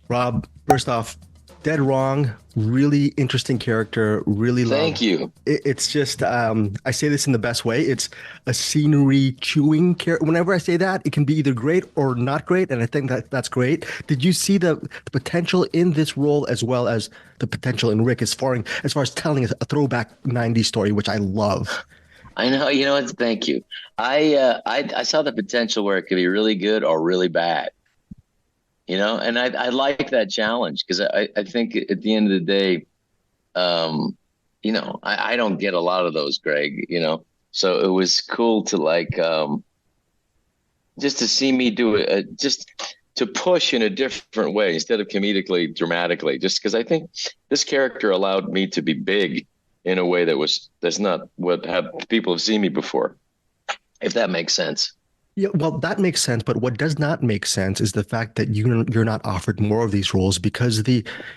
Rob, first off, dead wrong. Really interesting character. Really love. Thank you. It's just, I say this in the best way. It's a scenery chewing character. Whenever I say that, it can be either great or not great, and I think that that's great. Did you see the potential in this role as well as the potential in Rick as far as telling a throwback '90s story, which I love. I know, thank you. I saw the potential where it could be really good or really bad, and I like that challenge because I think at the end of the day, um, I don't get a lot of those, Greg, so it was cool to just to see me do it, just to push in a different way instead of comedically, dramatically, just because I think this character allowed me to be big in a way that's not what have people have seen me before, if that makes sense. Yeah, well, that makes sense, but what does not make sense is the fact that you're not offered more of these roles because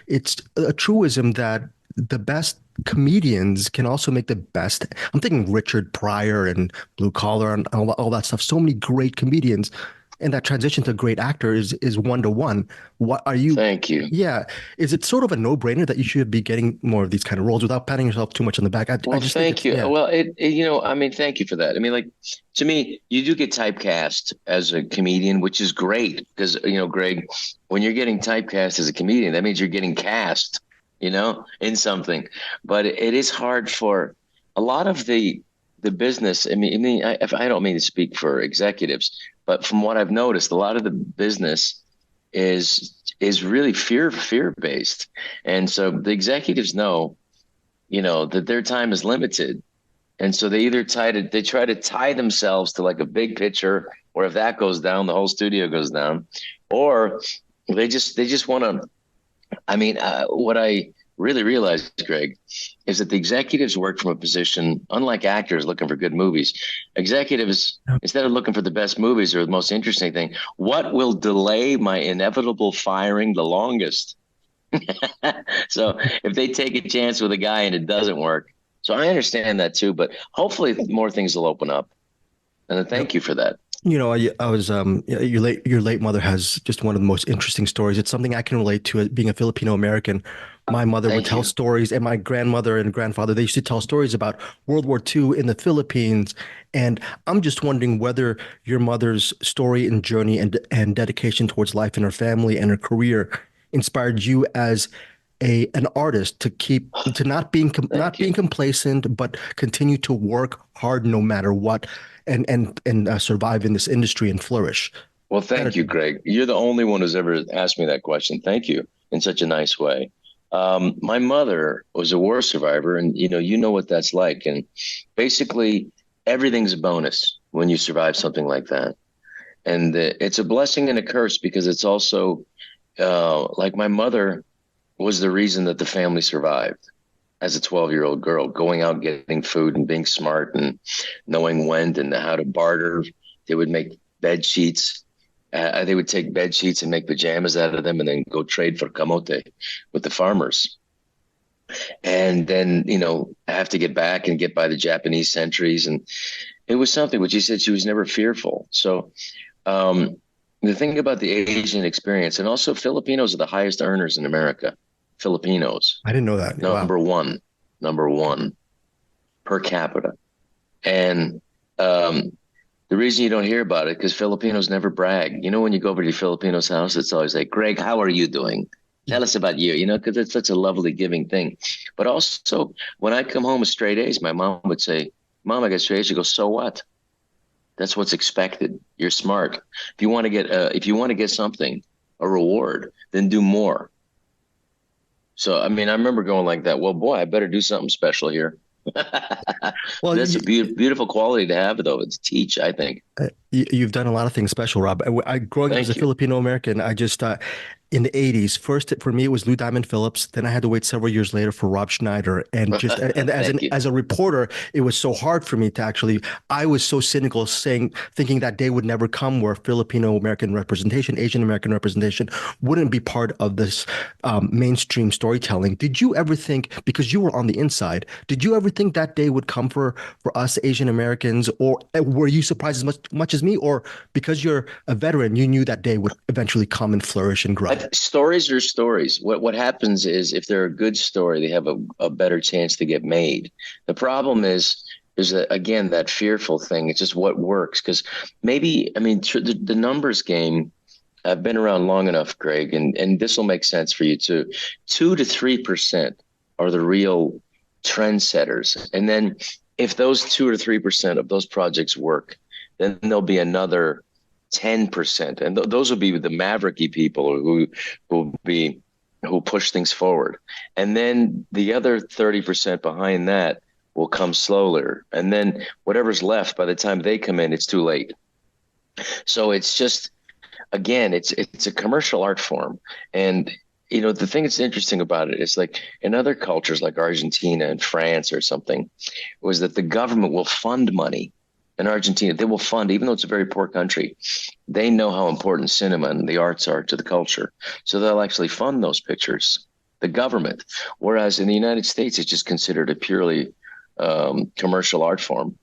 it's a truism that the best comedians can also make the best. I'm thinking Richard Pryor and Blue Collar and all that stuff. So many great comedians, and that transition to great actor is one to one. What are you? Thank you. Yeah, is it sort of a no-brainer that you should be getting more of these kind of roles without patting yourself too much on the back? I Well, just think thank it's you. yeah. Well, I mean, thank you for that. I mean, like, to me, you do get typecast as a comedian, which is great because, Greg, when you're getting typecast as a comedian, that means you're getting cast, in something. But it is hard for a lot of the business. If I don't mean to speak for executives, but from what I've noticed, a lot of the business is really fear based, and so the executives know that their time is limited. And so they try to tie themselves to like a big picture, or if that goes down, the whole studio goes down, or they just want to, what I really realized, Greg, is that the executives work from a position, unlike actors looking for good movies, executives, instead of looking for the best movies or the most interesting thing, what will delay my inevitable firing the longest? So if they take a chance with a guy and it doesn't work, so I understand that too, but hopefully more things will open up. And thank you for that. I was your late mother has just one of the most interesting stories. It's something I can relate to being a Filipino American. My mother would Thank tell you. stories, and my grandmother and grandfather, they used to tell stories about World War II in the Philippines. And I'm just wondering whether your mother's story and journey and dedication towards life and her family and her career inspired you as an artist to not Thank being you. complacent, but continue to work hard no matter what, and survive in this industry and flourish. Well, That- thank you, Greg. You're the only one who's ever asked me that question. Thank you in such a nice way. My mother was a war survivor, and you know what that's like. And basically, everything's a bonus when you survive something like that. And it's a blessing and a curse because it's also like my mother was the reason that the family survived as a 12-year-old girl, going out getting food and being smart and knowing when and how to barter. They would make bed sheets. They would take bed sheets and make pajamas out of them and then go trade for camote with the farmers. And then, have to get back and get by the Japanese sentries. And it was something which she said she was never fearful. So the thing about the Asian experience, and also Filipinos are the highest earners in America. Filipinos, I didn't know that. Wow. number one per capita. And the reason you don't hear about it, because Filipinos never brag. When you go over to your Filipinos house, it's always like, Greg, how are you doing? Tell us about you, because it's such a lovely giving thing. But also, when I come home with straight A's, my mom would say, Mom, I got straight A's. She goes, so what? That's what's expected. You're smart. If you want to get something, a reward, then do more. So, I remember going like that. Well, boy, I better do something special here. Well, That's a beautiful quality to have, though. It's teach, I think. you've done a lot of things special, Rob. Growing up as a Thank you. Filipino American, I just in the '80s, first for me it was Lou Diamond Phillips. Then I had to wait several years later for Rob Schneider, and just and Thank you. as a reporter, it was so hard for me to actually. I was so cynical, thinking that day would never come where Filipino American representation, Asian American representation wouldn't be part of this mainstream storytelling. Did you ever think, because you were on the inside, did you ever think that day would come for us Asian Americans, or were you surprised as much as me, or because you're a veteran, you knew that day would eventually come and flourish and I Stories are stories. What happens is if they're a good story, they have a better chance to get made. The problem is that again that fearful thing. It's just what works because maybe I mean the numbers game. I've been around long enough, Greg, and this will make sense for you too. 2 to 3% are the real trendsetters, and then if those 2 or 3% of those projects work, then there'll be another 10%, and those will be the mavericky people who push things forward, and then the other 30% behind that will come slower, and then whatever's left by the time they come in, it's too late. So it's just again, it's a commercial art form, and the thing that's interesting about it is like in other cultures like Argentina and France or something, was that the government will fund money. In Argentina, they will fund, even though it's a very poor country, they know how important cinema and the arts are to the culture. So they'll actually fund those pictures, the government. Whereas in the United States, it's just considered a purely commercial art form.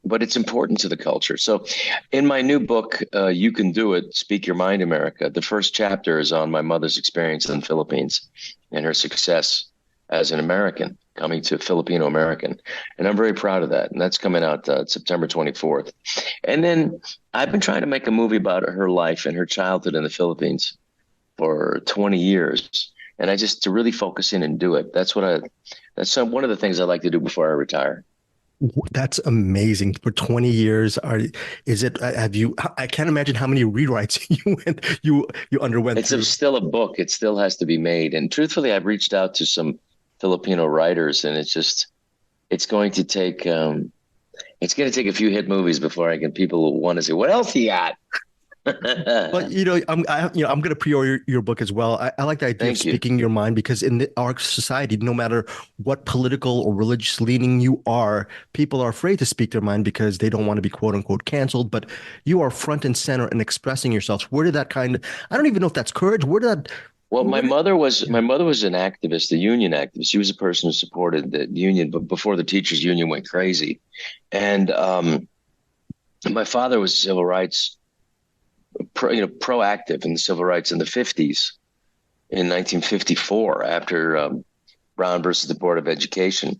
But it's important to the culture. So in my new book, You Can Do It, Speak Your Mind, America, the first chapter is on my mother's experience in the Philippines and her success as an American, coming to Filipino American. And I'm very proud of that. And that's coming out September 24th. And then I've been trying to make a movie about her life and her childhood in the Philippines for 20 years. And I just to really focus in and do it. That's one of the things I like to do before I retire. That's amazing. For 20 years, I can't imagine how many rewrites you underwent It's through. still a book. It still has to be made. And truthfully, I've reached out to some Filipino writers, and it's going to take a few hit movies before people want to say, what else he got? But I'm going to pre-order your book as well. I like the idea of Thank you. speaking your mind because in our society, no matter what political or religious leaning you are, people are afraid to speak their mind because they don't want to be quote unquote canceled. But you are front and center in expressing yourself. Where did that I don't even know if that's courage. Well, Where did, my mother was an activist, a union activist. She was a person who supported the union, but before the teachers union went crazy. And my father was civil rights proactive in the civil rights in the 50s. In 1954, after Brown versus the Board of Education,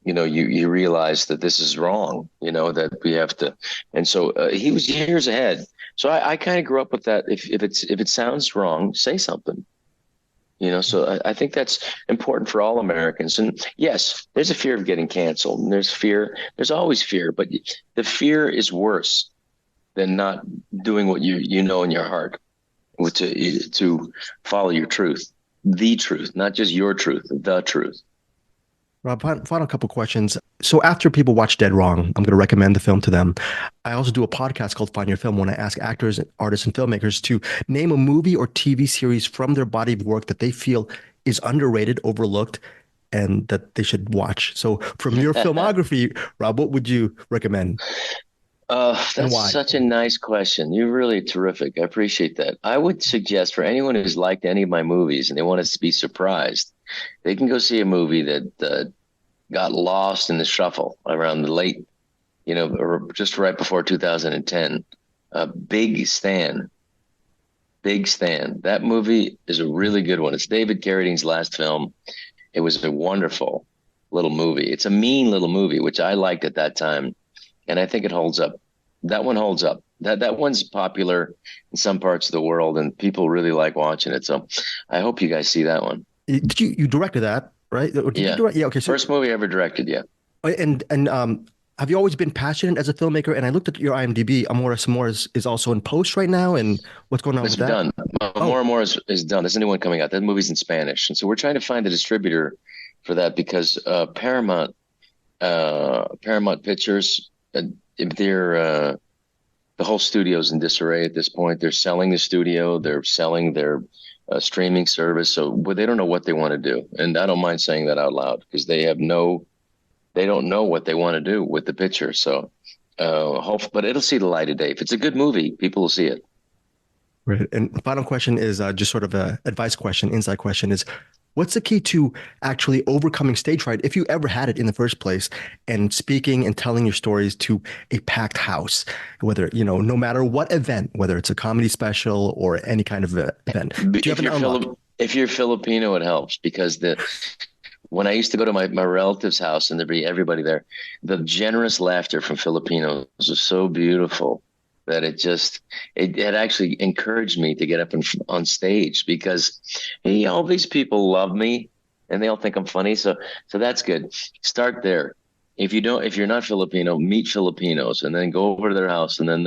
you realize that this is wrong, that we have to. And so he was years ahead. So I kind of grew up with that. If it sounds wrong, say something. So I think that's important for all Americans. And yes, there's a fear of getting canceled, and there's always fear, but the fear is worse than not doing what you know in your heart, to follow your truth, the truth, not just your truth, the truth. Rob, final couple questions. So after people watch Dead Wrong, I'm going to recommend the film to them. I also do a podcast called Find Your Film when I ask actors, artists, and filmmakers to name a movie or TV series from their body of work that they feel is underrated, overlooked, and that they should watch. So from your filmography, Rob, what would you recommend and That's why? such a nice question. You're really terrific. I appreciate that. I would suggest for anyone who's liked any of my movies and they want us to be surprised, they can go see a movie that got lost in the shuffle around the late, or just right before 2010. Big Stan. Big Stan. That movie is a really good one. It's David Carradine's last film. It was a wonderful little movie. It's a mean little movie, which I liked at that time, and I think it holds up. That one holds up. That one's popular in some parts of the world, and people really like watching it. So I hope you guys see that one. Did you directed that, right? Or did you Yeah. direct? Yeah. Okay. So First movie I ever directed. Yeah. and have you always been passionate as a filmmaker? And I looked at your IMDb. Amor is also in post right now. And what's going on It's with that? done. More Oh, and more is done. There's a new one coming out. That movie's in Spanish, and so we're trying to find a distributor for that because Paramount Pictures, they're the whole studio's in disarray at this point. They're selling the studio. They're selling their streaming service. So they don't know what they want to do, and I don't mind saying that out loud because they don't know what they want to do with the picture. So but it'll see the light of day. If it's a good movie, people will see it. right. And final question is just sort of a advice question, inside question is, What's the key to actually overcoming stage fright, if you ever had it in the first place, and speaking and telling your stories to a packed house, whether, no matter what event, whether it's a comedy special or any kind of event? Do you have If an you're unlock? if you're Filipino, it helps because the when I used to go to my relative's house and there'd be everybody there, the generous laughter from Filipinos was so beautiful that it actually encouraged me to get up on stage because hey, all these people love me and they all think I'm funny. So that's good. Start there. If you're not Filipino, meet Filipinos and then go over to their house and then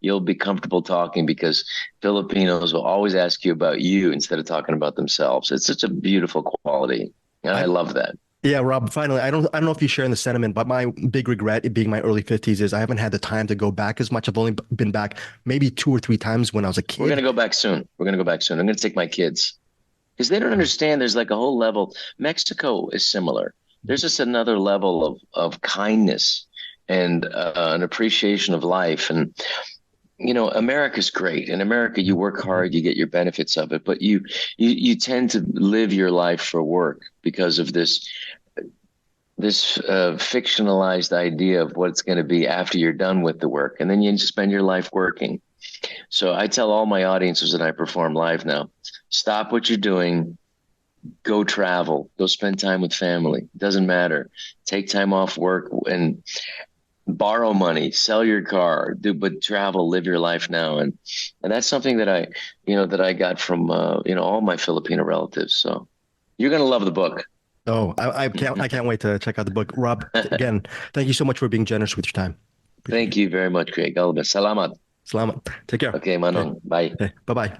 you'll be comfortable talking because Filipinos will always ask you about you instead of talking about themselves. It's such a beautiful quality. And I I love that. Yeah, Rob, finally, I don't know if you share in the sentiment, but my big regret, it being my early 50s, is I haven't had the time to go back as much. I've only been back maybe 2 or 3 times when I was a We're going to kid. go back soon. We're going to go back soon. I'm going to take my kids because they don't understand. There's like a whole level. Mexico is similar. There's just another level of kindness and an appreciation of life. And, America's great. In America, you work hard, you get your benefits of it, but you tend to live your life for work because of this fictionalized idea of what it's going to be after you're done with the work. And then you spend your life working. So I tell all my audiences that I perform live now, stop what you're doing, go travel, go spend time with family. It doesn't matter. Take time off work and borrow money, sell your car, but travel, live your life now. And that's something that I got from, all my Filipino relatives. So you're going to love the book. Oh, I can't wait to check out the book. Rob, again, thank you so much for being generous with your time. Appreciate Thank it. you very much, Craig. Salamat. Salamat. Take care. Okay, Okay. Manong. Bye. Okay. Bye-bye.